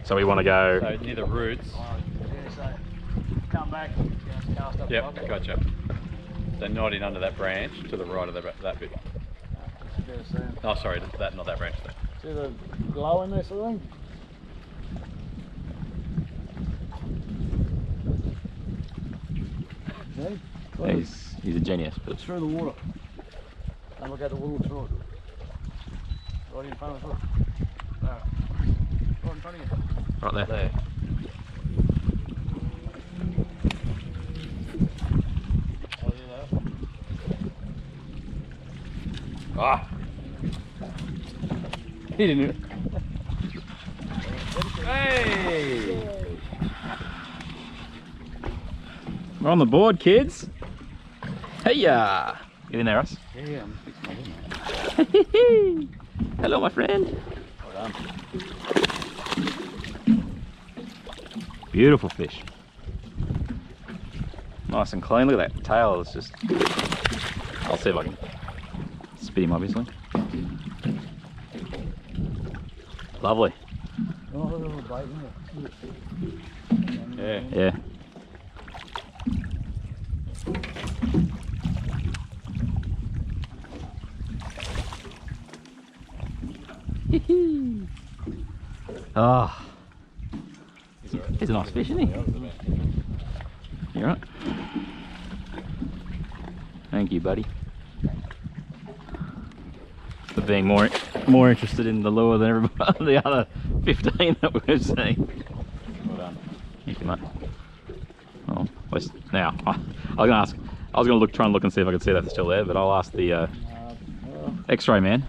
So we want to go... So near the roots. Yeah, so come back, cast up. Yep, gotcha. So not in under that branch, to the right of that bit. Oh, sorry, that, not that branch. See the glow in there sort of thing? See? He's a genius. But... It's through the water. And look at the water through it. Right in front of us. No. Right in front of you. Right there. Oh, yeah, Ah! He didn't. Hey! We're on the board, kids. Hey-ya! Get in there, Russ. Yeah, I'm fixing my dinner. Hello, my friend. Well done. Beautiful fish. Nice and clean. Look at that tail. It's just... I'll see if I can spit him, obviously. Lovely. Oh, a little bite in there. Yeah. Yeah. Oh, he's a nice fish, isn't he? You right? Thank you, buddy. For being more interested in the lure than everybody, the other 15 that we've seen. Well done. Thank you, mate. Oh, now I was gonna try and look and see if I could see that it's still there, but I'll ask the X-ray man.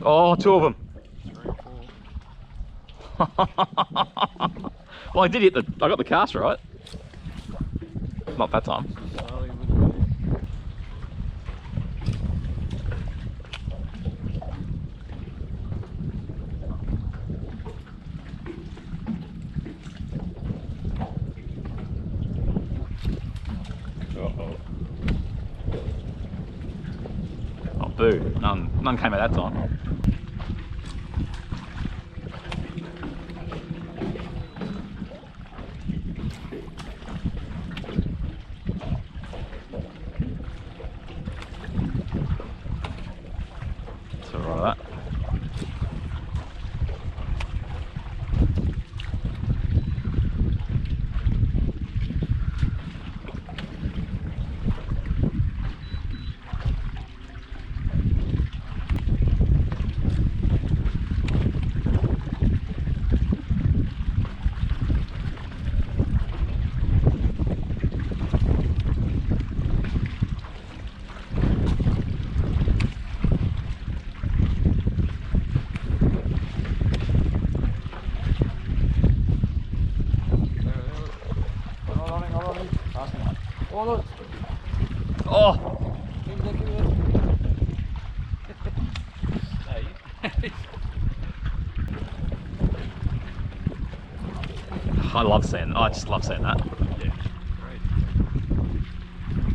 Oh, two of them. 3 or 4. Well, I got the cast right. Not that time. Slowly with the... Uh-oh. Oh, boo. None came at that time. It's alright. Oh, look. Oh! I just love seeing that. Yeah, great.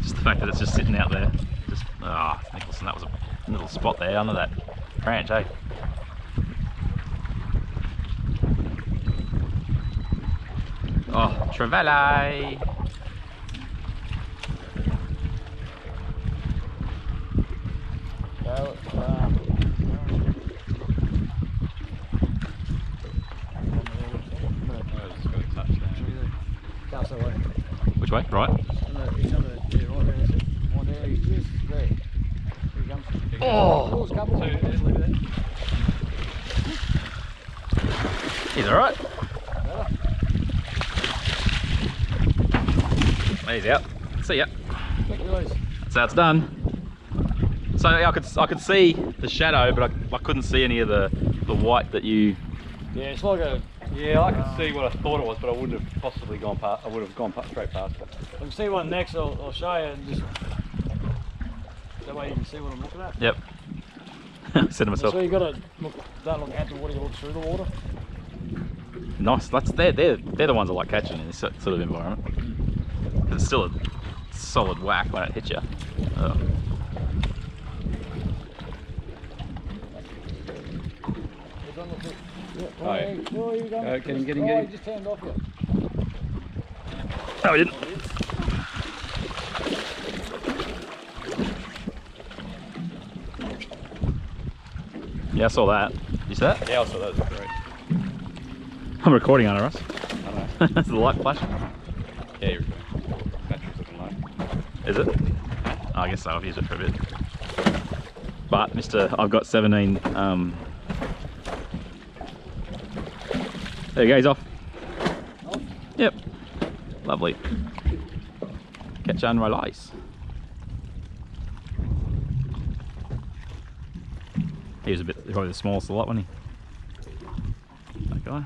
Just the fact that it's just sitting out there. Just, Nicholson, that was a little spot there under that branch, eh? Oh, Trevally! Which way? Right? Oh! He's alright. He's out. See ya. That's how it's done. So I could see the shadow, but I couldn't see any of the white that you... Yeah, it's like a... Yeah, I could see what I thought it was, but I wouldn't have possibly gone past. I would have gone straight past it. I can see one next. I'll show you, and just that way you can see what I'm looking at. Yep. I said to myself. So you got to look that long at the water. You look through the water. Nice. They're the ones I like catching in this sort of environment. It's still a solid whack when it hits you. Oh. Oh, yeah. Oh, you going? Get him. Oh, he just turned off you. No, he didn't. Yeah, I saw that. You see that? Yeah, I saw that. That was great. I'm recording on it, Russ. I know. Is the light flashing? Yeah, you're recording. Battery's looking low. Is it? Oh, I guess so. I've used it for a bit. But, I've got 17. There you go, he's off. Off? Yep. Lovely. Catch and release. He was probably the smallest of the lot, wasn't he? That guy.